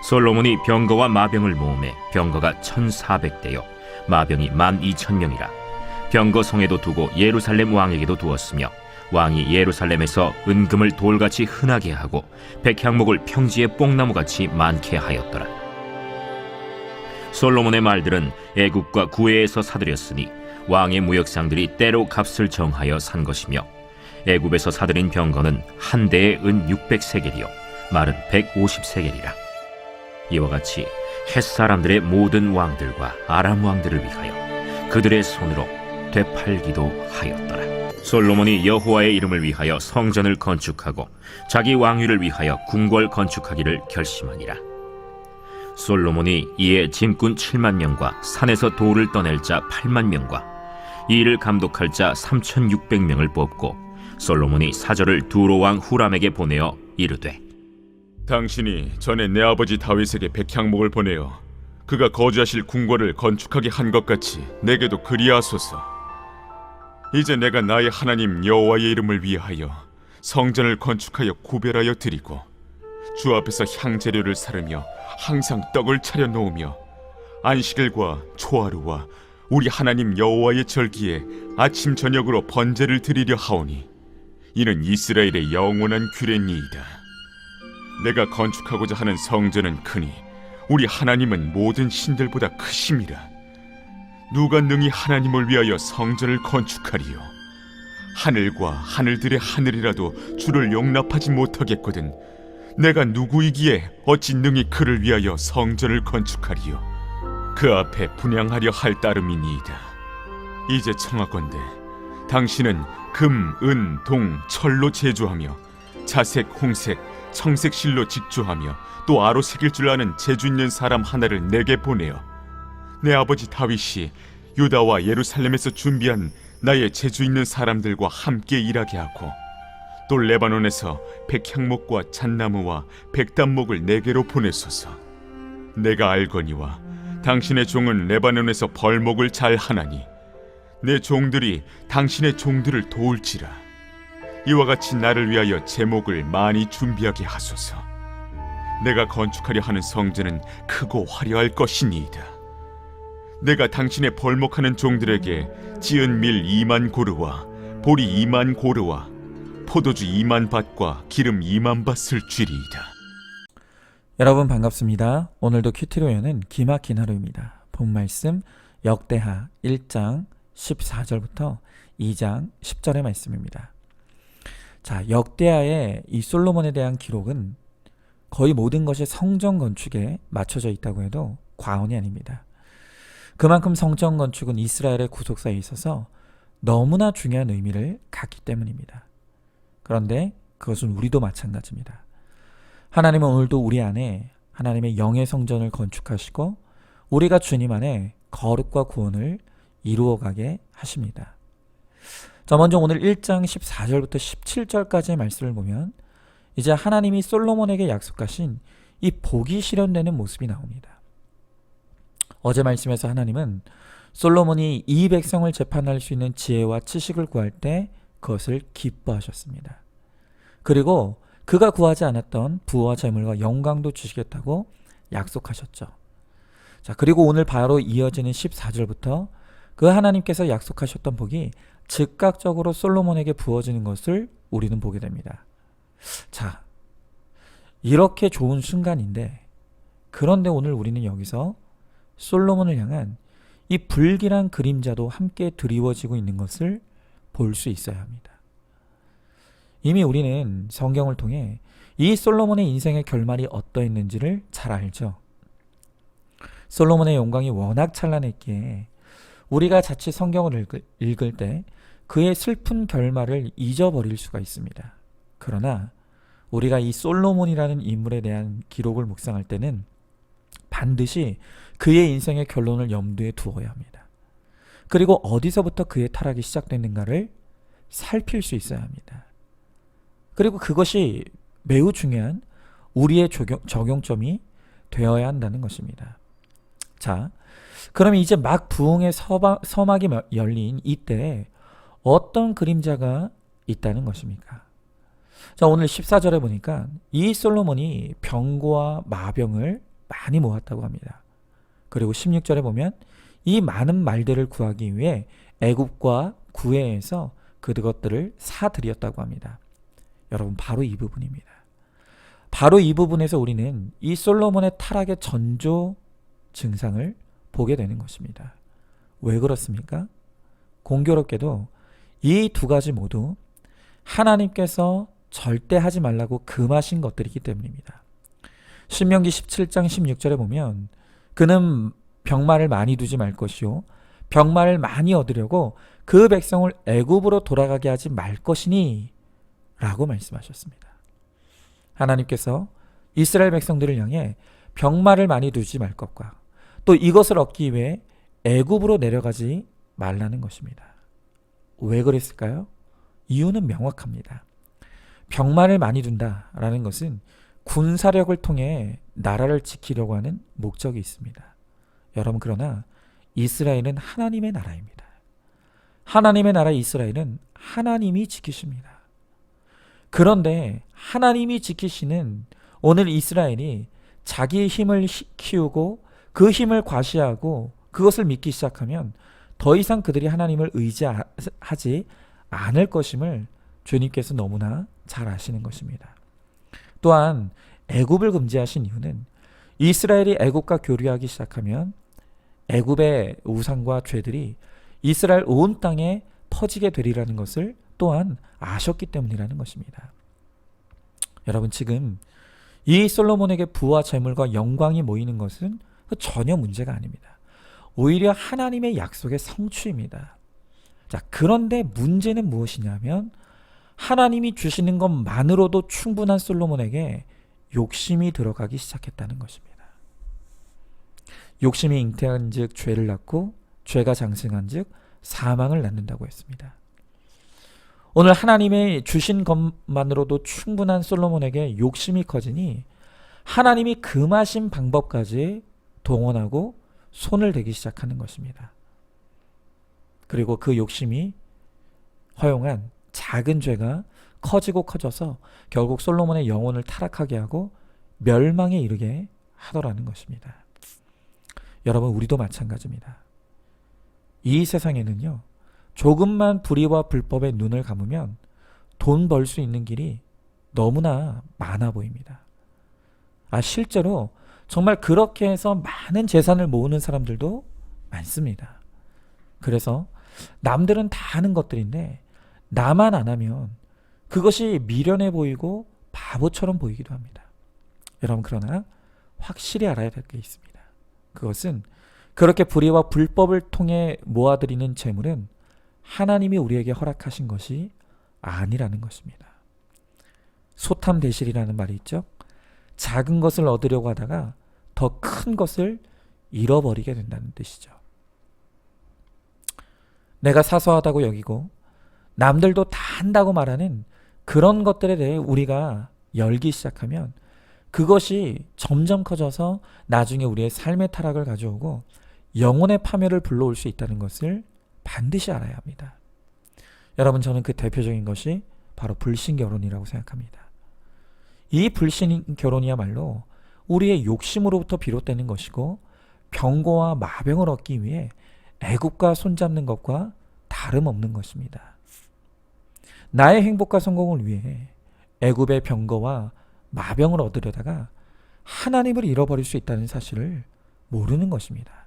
솔로몬이 병거와 마병을 모으매 병거가 1,400대요 마병이 12,000명이라. 병거 성에도 두고 예루살렘 왕에게도 두었으며 왕이 예루살렘에서 은금을 돌같이 흔하게 하고 백향목을 평지에 뽕나무같이 많게 하였더라. 솔로몬의 말들은 애굽과 구해에서 사들였으니 왕의 무역상들이 때로 값을 정하여 산 것이며, 애굽에서 사들인 병거는 한 대에 은 600세겔이요 말은 150세겔이라. 이와 같이 헷 사람들의 모든 왕들과 아람 왕들을 위하여 그들의 손으로 되팔기도 하였더라. 솔로몬이 여호와의 이름을 위하여 성전을 건축하고 자기 왕위를 위하여 궁궐 건축하기를 결심하니라. 솔로몬이 이에 짐꾼 7만 명과 산에서 돌을 떠낼 자 8만 명과 이 일을 감독할 자 3,600명을 뽑고 솔로몬이 사절을 두로 왕 후람에게 보내어 이르되, 당신이 전에 내 아버지 다윗에게 백향목을 보내어 그가 거주하실 궁궐을 건축하게 한 것 같이 내게도 그리하소서. 이제 내가 나의 하나님 여호와의 이름을 위하여 성전을 건축하여 구별하여 드리고 주 앞에서 향재료를 사르며 항상 떡을 차려 놓으며 안식일과 초하루와 우리 하나님 여호와의 절기에 아침 저녁으로 번제를 드리려 하오니 이는 이스라엘의 영원한 규례니이다. 내가 건축하고자 하는 성전은 크니 우리 하나님은 모든 신들보다 크심이라. 누가 능히 하나님을 위하여 성전을 건축하리요? 하늘과 하늘들의 하늘이라도 주를 용납하지 못하겠거든 내가 누구이기에 어찌 능히 그를 위하여 성전을 건축하리요? 그 앞에 분향하려 할 따름이니이다. 이제 청하건대 당신은 금, 은, 동, 철로 제조하며 자색, 홍색, 청색 실로 직조하며 또 아로 새길 줄 아는 재주 있는 사람 하나를 내게 보내어 내 아버지 다윗이 유다와 예루살렘에서 준비한 나의 재주 있는 사람들과 함께 일하게 하고 또 레바논에서 백향목과 잣나무와 백단목을 내게로 보내소서. 내가 알거니와 당신의 종은 레바논에서 벌목을 잘 하나니 내 종들이 당신의 종들을 도울지라. 이와 같이 나를 위하여 제목을 많이 준비하게 하소서. 내가 건축하려 하는 성전은 크고 화려할 것이니이다. 내가 당신의 벌목하는 종들에게 지은 밀 2만 고르와 보리 2만 고르와 포도주 2만 밭과 기름 2만 밭을 주리이다. 여러분 반갑습니다. 오늘도 큐티로에는 기막힌 하루입니다. 본 말씀 역대하 1장 14절부터 2장 10절의 말씀입니다. 자, 역대하의 이 솔로몬에 대한 기록은 거의 모든 것이 성전 건축에 맞춰져 있다고 해도 과언이 아닙니다. 그만큼 성전 건축은 이스라엘의 구속사에 있어서 너무나 중요한 의미를 갖기 때문입니다. 그런데 그것은 우리도 마찬가지입니다. 하나님은 오늘도 우리 안에 하나님의 영의 성전을 건축하시고 우리가 주님 안에 거룩과 구원을 이루어가게 하십니다. 자, 먼저 오늘 1장 14절부터 17절까지의 말씀을 보면 이제 하나님이 솔로몬에게 약속하신 이 복이 실현되는 모습이 나옵니다. 어제 말씀에서 하나님은 솔로몬이 이 백성을 재판할 수 있는 지혜와 지식을 구할 때 그것을 기뻐하셨습니다. 그리고 그가 구하지 않았던 부와 재물과 영광도 주시겠다고 약속하셨죠. 자, 그리고 오늘 바로 이어지는 14절부터 그 하나님께서 약속하셨던 복이 즉각적으로 솔로몬에게 부어지는 것을 우리는 보게 됩니다. 자, 이렇게 좋은 순간인데 그런데 오늘 우리는 여기서 솔로몬을 향한 이 불길한 그림자도 함께 드리워지고 있는 것을 볼 수 있어야 합니다. 이미 우리는 성경을 통해 이 솔로몬의 인생의 결말이 어떠했는지를 잘 알죠. 솔로몬의 영광이 워낙 찬란했기에 우리가 자칫 성경을 읽을 때 그의 슬픈 결말을 잊어버릴 수가 있습니다. 그러나 우리가 이 솔로몬이라는 인물에 대한 기록을 묵상할 때는 반드시 그의 인생의 결론을 염두에 두어야 합니다. 그리고 어디서부터 그의 타락이 시작됐는가를 살필 수 있어야 합니다. 그리고 그것이 매우 중요한 우리의 적용점이 되어야 한다는 것입니다. 자, 그럼 이제 막 부흥의 서막이 열린 이때 어떤 그림자가 있다는 것입니까? 자, 오늘 14절에 보니까 이 솔로몬이 병거와 마병을 많이 모았다고 합니다. 그리고 16절에 보면 이 많은 말들을 구하기 위해 애굽과 구해에서 그것들을 사들였다고 합니다. 여러분, 바로 이 부분입니다. 바로 이 부분에서 우리는 이 솔로몬의 타락의 전조 증상을 보게 되는 것입니다. 왜 그렇습니까? 공교롭게도 이 두 가지 모두 하나님께서 절대 하지 말라고 금하신 것들이기 때문입니다. 신명기 17장 16절에 보면 그는 병마를 많이 두지 말 것이요 병마를 많이 얻으려고 그 백성을 애굽으로 돌아가게 하지 말 것이니 라고 말씀하셨습니다. 하나님께서 이스라엘 백성들을 향해 병마를 많이 두지 말 것과 또 이것을 얻기 위해 애굽으로 내려가지 말라는 것입니다. 왜 그랬을까요? 이유는 명확합니다. 병마를 많이 둔다라는 것은 군사력을 통해 나라를 지키려고 하는 목적이 있습니다. 여러분, 그러나 이스라엘은 하나님의 나라입니다. 하나님의 나라 이스라엘은 하나님이 지키십니다. 그런데 하나님이 지키시는 오늘 이스라엘이 자기의 힘을 키우고 그 힘을 과시하고 그것을 믿기 시작하면 더 이상 그들이 하나님을 의지하지 않을 것임을 주님께서 너무나 잘 아시는 것입니다. 또한 애굽을 금지하신 이유는 이스라엘이 애굽과 교류하기 시작하면 애굽의 우상과 죄들이 이스라엘 온 땅에 퍼지게 되리라는 것을 또한 아셨기 때문이라는 것입니다. 여러분, 지금 이 솔로몬에게 부와 재물과 영광이 모이는 것은 전혀 문제가 아닙니다. 오히려 하나님의 약속의 성취입니다. 자, 그런데 문제는 무엇이냐면 하나님이 주시는 것만으로도 충분한 솔로몬에게 욕심이 들어가기 시작했다는 것입니다. 욕심이 잉태한 즉 죄를 낳고 죄가 장성한 즉 사망을 낳는다고 했습니다. 오늘 하나님의 주신 것만으로도 충분한 솔로몬에게 욕심이 커지니 하나님이 금하신 방법까지 동원하고 손을 대기 시작하는 것입니다. 그리고 그 욕심이 허용한 작은 죄가 커지고 커져서 결국 솔로몬의 영혼을 타락하게 하고 멸망에 이르게 하더라는 것입니다. 여러분, 우리도 마찬가지입니다. 이 세상에는요, 조금만 불의와 불법에 눈을 감으면 돈 벌 수 있는 길이 너무나 많아 보입니다. 실제로 정말 그렇게 해서 많은 재산을 모으는 사람들도 많습니다. 그래서 남들은 다 하는 것들인데 나만 안 하면 그것이 미련해 보이고 바보처럼 보이기도 합니다. 여러분, 그러나 확실히 알아야 될 게 있습니다. 그것은 그렇게 불의와 불법을 통해 모아들이는 재물은 하나님이 우리에게 허락하신 것이 아니라는 것입니다. 소탐대실이라는 말이 있죠. 작은 것을 얻으려고 하다가 더 큰 것을 잃어버리게 된다는 뜻이죠. 내가 사소하다고 여기고 남들도 다 한다고 말하는 그런 것들에 대해 우리가 열기 시작하면 그것이 점점 커져서 나중에 우리의 삶의 타락을 가져오고 영혼의 파멸을 불러올 수 있다는 것을 반드시 알아야 합니다. 여러분, 저는 그 대표적인 것이 바로 불신결혼이라고 생각합니다. 이 불신결혼이야말로 우리의 욕심으로부터 비롯되는 것이고 병고와 마병을 얻기 위해 애굽과 손잡는 것과 다름없는 것입니다. 나의 행복과 성공을 위해 애굽의 병거와 마병을 얻으려다가 하나님을 잃어버릴 수 있다는 사실을 모르는 것입니다.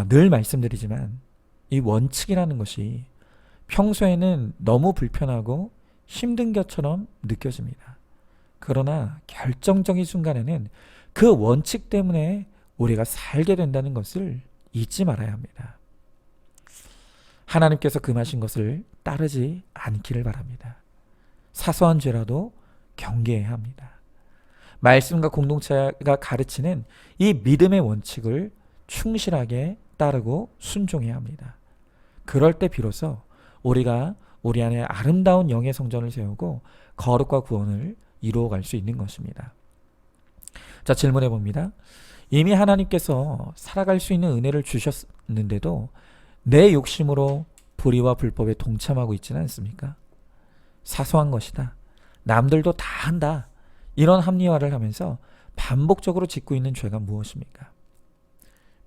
늘 말씀드리지만 이 원칙이라는 것이 평소에는 너무 불편하고 힘든 것처럼 느껴집니다. 그러나 결정적인 순간에는 그 원칙 때문에 우리가 살게 된다는 것을 잊지 말아야 합니다. 하나님께서 금하신 것을 따르지 않기를 바랍니다. 사소한 죄라도 경계해야 합니다. 말씀과 공동체가 가르치는 이 믿음의 원칙을 충실하게 따르고 순종해야 합니다. 그럴 때 비로소 우리가 우리 안에 아름다운 영의 성전을 세우고 거룩과 구원을 이루어갈 수 있는 것입니다. 자, 질문해 봅니다. 이미 하나님께서 살아갈 수 있는 은혜를 주셨는데도 내 욕심으로 불의와 불법에 동참하고 있지는 않습니까? 사소한 것이다. 남들도 다 한다. 이런 합리화를 하면서 반복적으로 짓고 있는 죄가 무엇입니까?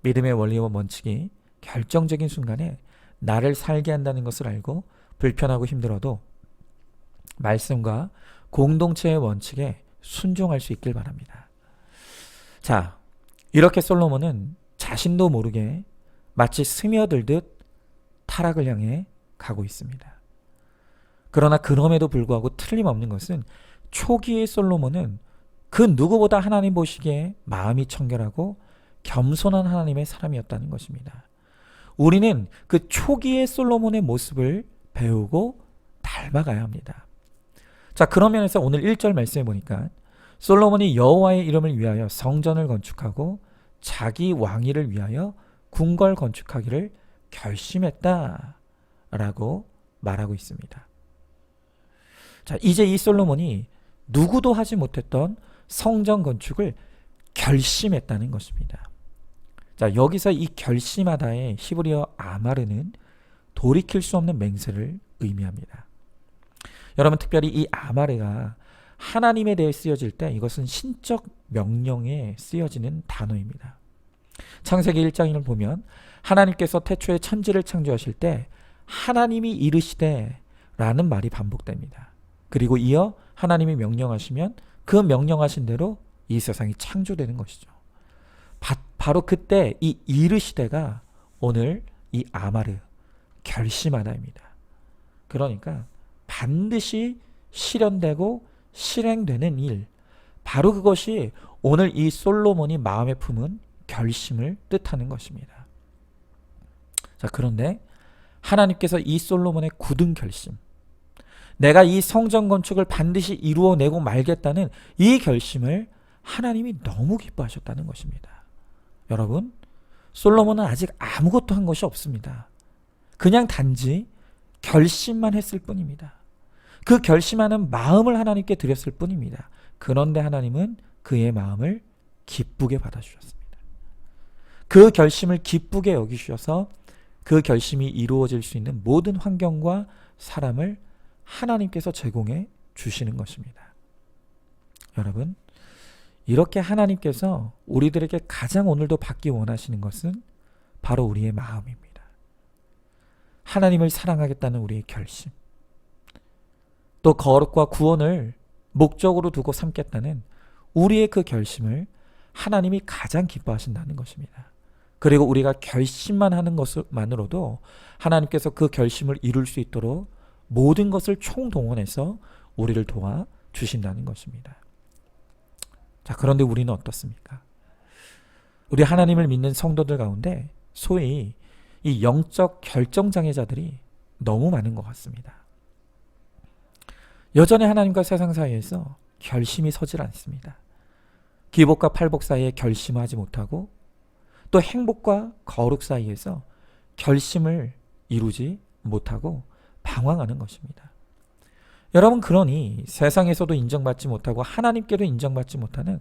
믿음의 원리와 원칙이 결정적인 순간에 나를 살게 한다는 것을 알고 불편하고 힘들어도 말씀과 공동체의 원칙에 순종할 수 있길 바랍니다. 자, 이렇게 솔로몬은 자신도 모르게 마치 스며들듯 타락을 향해 가고 있습니다. 그러나 그럼에도 불구하고 틀림없는 것은 초기의 솔로몬은 그 누구보다 하나님 보시기에 마음이 청결하고 겸손한 하나님의 사람이었다는 것입니다. 우리는 그 초기의 솔로몬의 모습을 배우고 닮아가야 합니다. 자, 그런 면에서 오늘 1절 말씀해 보니까 솔로몬이 여호와의 이름을 위하여 성전을 건축하고 자기 왕위를 위하여 궁궐 건축하기를 결심했다라고 말하고 있습니다. 자, 이제 이 솔로몬이 누구도 하지 못했던 성전 건축을 결심했다는 것입니다. 자, 여기서 이 결심하다의 히브리어 아마르는 돌이킬 수 없는 맹세를 의미합니다. 여러분, 특별히 이 아마르가 하나님에 대해 쓰여질 때 이것은 신적 명령에 쓰여지는 단어입니다. 창세기 1장을 보면 하나님께서 태초에 천지를 창조하실 때 하나님이 이르시되 라는 말이 반복됩니다. 그리고 이어 하나님이 명령하시면 그 명령하신 대로 이 세상이 창조되는 것이죠. 바로 그때 이 이르시되가 오늘 이 아마르, 결심하다입니다. 그러니까 반드시 실현되고 실행되는 일, 바로 그것이 오늘 이 솔로몬이 마음에 품은 결심을 뜻하는 것입니다. 자, 그런데 하나님께서 이 솔로몬의 굳은 결심, 내가 이 성전 건축을 반드시 이루어내고 말겠다는 이 결심을 하나님이 너무 기뻐하셨다는 것입니다. 여러분, 솔로몬은 아직 아무것도 한 것이 없습니다. 그냥 단지 결심만 했을 뿐입니다. 그 결심하는 마음을 하나님께 드렸을 뿐입니다. 그런데 하나님은 그의 마음을 기쁘게 받아주셨습니다. 그 결심을 기쁘게 여기셔서 그 결심이 이루어질 수 있는 모든 환경과 사람을 하나님께서 제공해 주시는 것입니다. 여러분, 이렇게 하나님께서 우리들에게 가장 오늘도 받기 원하시는 것은 바로 우리의 마음입니다. 하나님을 사랑하겠다는 우리의 결심, 또 거룩과 구원을 목적으로 두고 삼겠다는 우리의 그 결심을 하나님이 가장 기뻐하신다는 것입니다. 그리고 우리가 결심만 하는 것만으로도 하나님께서 그 결심을 이룰 수 있도록 모든 것을 총동원해서 우리를 도와 주신다는 것입니다. 자, 그런데 우리는 어떻습니까? 우리 하나님을 믿는 성도들 가운데 소위 이 영적 결정장애자들이 너무 많은 것 같습니다. 여전히 하나님과 세상 사이에서 결심이 서질 않습니다. 기복과 팔복 사이에 결심하지 못하고 또 행복과 거룩 사이에서 결심을 이루지 못하고 방황하는 것입니다. 여러분, 그러니 세상에서도 인정받지 못하고 하나님께도 인정받지 못하는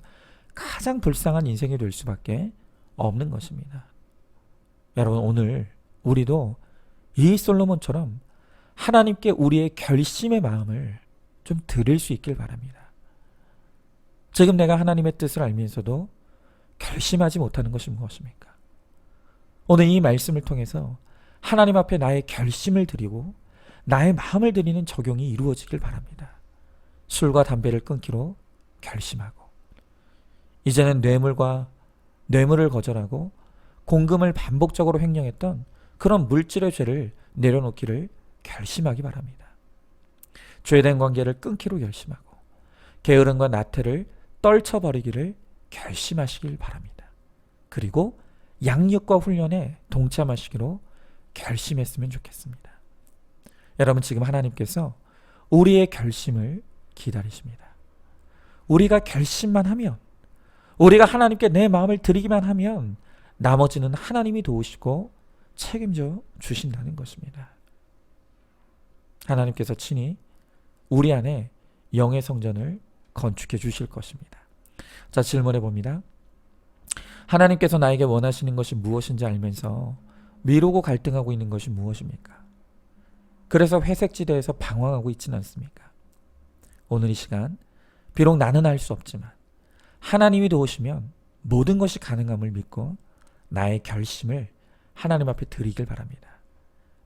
가장 불쌍한 인생이 될 수밖에 없는 것입니다. 여러분, 오늘 우리도 이 솔로몬처럼 하나님께 우리의 결심의 마음을 좀 드릴 수 있길 바랍니다. 지금 내가 하나님의 뜻을 알면서도 결심하지 못하는 것이 무엇입니까? 오늘 이 말씀을 통해서 하나님 앞에 나의 결심을 드리고 나의 마음을 드리는 적용이 이루어지길 바랍니다. 술과 담배를 끊기로 결심하고, 이제는 뇌물을 거절하고 공금을 반복적으로 횡령했던 그런 물질의 죄를 내려놓기를 결심하기 바랍니다. 죄된 관계를 끊기로 결심하고 게으름과 나태를 떨쳐버리기를 결심하시길 바랍니다. 그리고 양육과 훈련에 동참하시기로 결심했으면 좋겠습니다. 여러분, 지금 하나님께서 우리의 결심을 기다리십니다. 우리가 결심만 하면, 우리가 하나님께 내 마음을 드리기만 하면 나머지는 하나님이 도우시고 책임져 주신다는 것입니다. 하나님께서 친히 우리 안에 영의 성전을 건축해 주실 것입니다. 자, 질문해 봅니다. 하나님께서 나에게 원하시는 것이 무엇인지 알면서 미루고 갈등하고 있는 것이 무엇입니까? 그래서 회색지대에서 방황하고 있지는 않습니까? 오늘 이 시간, 비록 나는 알 수 없지만 하나님이 도우시면 모든 것이 가능함을 믿고 나의 결심을 하나님 앞에 드리길 바랍니다.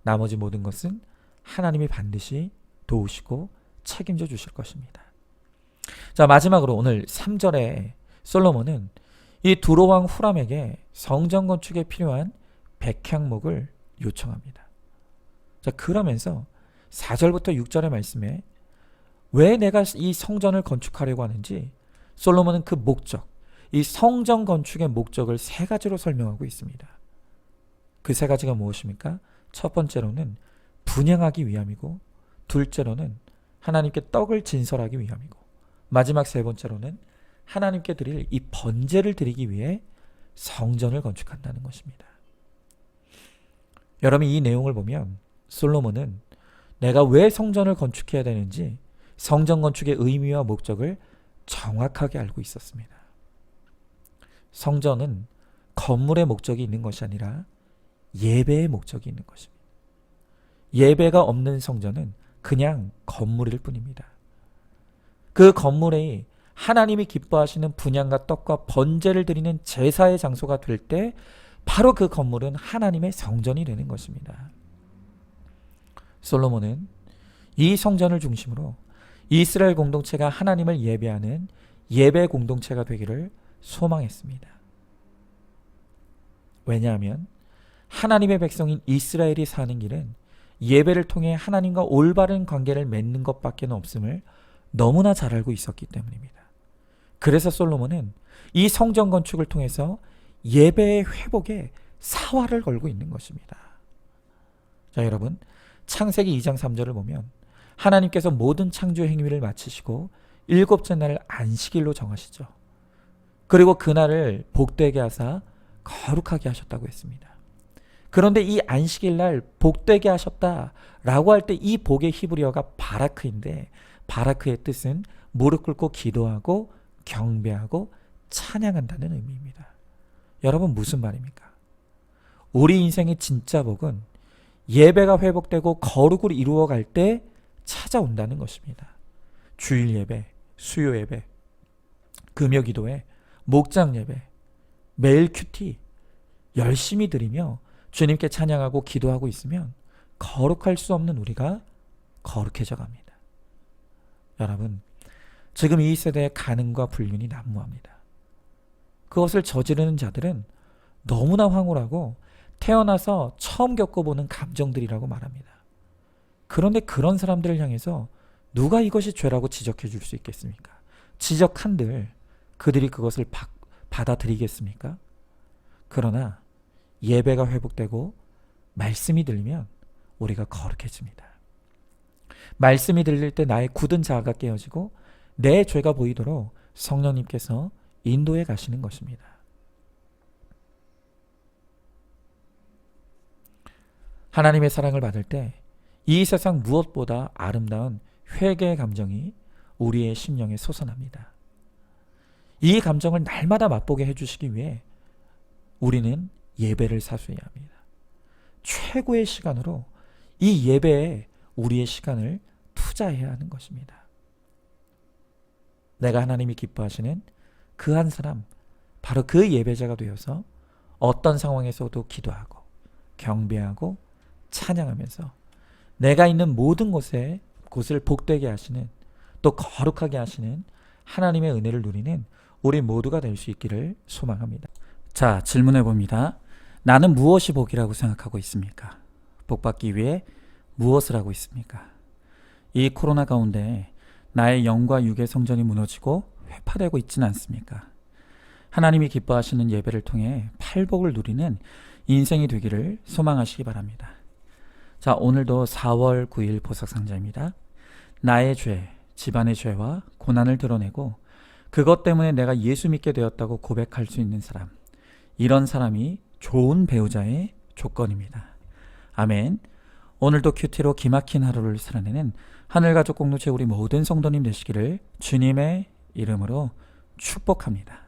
나머지 모든 것은 하나님이 반드시 도우시고 책임져 주실 것입니다. 자, 마지막으로 오늘 3절에 솔로몬은 이 두로왕 후람에게 성전 건축에 필요한 백향목을 요청합니다. 자, 그러면서 4절부터 6절의 말씀에 왜 내가 이 성전을 건축하려고 하는지 솔로몬은 그 목적, 이 성전 건축의 목적을 3가지로 설명하고 있습니다. 그 3가지가 무엇입니까? 첫 번째로는 분향하기 위함이고, 둘째로는 하나님께 떡을 진설하기 위함이고, 마지막 3번째로는 하나님께 드릴 이 번제를 드리기 위해 성전을 건축한다는 것입니다. 여러분, 이 내용을 보면 솔로몬은 내가 왜 성전을 건축해야 되는지 성전 건축의 의미와 목적을 정확하게 알고 있었습니다. 성전은 건물의 목적이 있는 것이 아니라 예배의 목적이 있는 것입니다. 예배가 없는 성전은 그냥 건물일 뿐입니다. 그 건물에 하나님이 기뻐하시는 분향과 떡과 번제를 드리는 제사의 장소가 될 때 바로 그 건물은 하나님의 성전이 되는 것입니다. 솔로몬은 이 성전을 중심으로 이스라엘 공동체가 하나님을 예배하는 예배 공동체가 되기를 소망했습니다. 왜냐하면 하나님의 백성인 이스라엘이 사는 길은 예배를 통해 하나님과 올바른 관계를 맺는 것밖에 없음을 너무나 잘 알고 있었기 때문입니다. 그래서 솔로몬은 이 성전 건축을 통해서 예배의 회복에 사활을 걸고 있는 것입니다. 자, 여러분, 창세기 2장 3절을 보면 하나님께서 모든 창조 행위를 마치시고 7째 날을 안식일로 정하시죠. 그리고 그날을 복되게 하사 거룩하게 하셨다고 했습니다. 그런데 이 안식일 날 복되게 하셨다라고 할 때 이 복의 히브리어가 바라크인데, 바라크의 뜻은 무릎 꿇고 기도하고 경배하고 찬양한다는 의미입니다. 여러분, 무슨 말입니까? 우리 인생의 진짜 복은 예배가 회복되고 거룩을 이루어갈 때 찾아온다는 것입니다. 주일 예배, 수요 예배, 금요 기도회, 목장 예배, 매일 큐티 열심히 드리며 주님께 찬양하고 기도하고 있으면 거룩할 수 없는 우리가 거룩해져 갑니다. 여러분, 지금 이 세대의 간음과 불륜이 난무합니다. 그것을 저지르는 자들은 너무나 황홀하고 태어나서 처음 겪어보는 감정들이라고 말합니다. 그런데 그런 사람들을 향해서 누가 이것이 죄라고 지적해 줄 수 있겠습니까? 지적한들 그들이 그것을 받아들이겠습니까? 그러나 예배가 회복되고 말씀이 들리면 우리가 거룩해집니다. 말씀이 들릴 때 나의 굳은 자아가 깨어지고 내 죄가 보이도록 성령님께서 인도해 가시는 것입니다. 하나님의 사랑을 받을 때 이 세상 무엇보다 아름다운 회개의 감정이 우리의 심령에 솟아납니다. 이 감정을 날마다 맛보게 해주시기 위해 우리는 예배를 사수해야 합니다. 최고의 시간으로 이 예배에 우리의 시간을 투자해야 하는 것입니다. 내가 하나님이 기뻐하시는 그 한 사람, 바로 그 예배자가 되어서 어떤 상황에서도 기도하고 경배하고 찬양하면서 내가 있는 모든 곳을 복되게 하시는, 또 거룩하게 하시는 하나님의 은혜를 누리는 우리 모두가 될 수 있기를 소망합니다. 자, 질문해 봅니다. 나는 무엇이 복이라고 생각하고 있습니까? 복받기 위해 무엇을 하고 있습니까? 이 코로나 가운데 나의 영과 육의 성전이 무너지고 회파되고 있지는 않습니까? 하나님이 기뻐하시는 예배를 통해 팔복을 누리는 인생이 되기를 소망하시기 바랍니다. 자, 오늘도 4월 9일 보석상자입니다. 나의 죄, 집안의 죄와 고난을 드러내고 그것 때문에 내가 예수 믿게 되었다고 고백할 수 있는 사람, 이런 사람이 좋은 배우자의 조건입니다. 아멘. 오늘도 큐티로 기막힌 하루를 살아내는 하늘가족 공동체 우리 모든 성도님 되시기를 주님의 이름으로 축복합니다.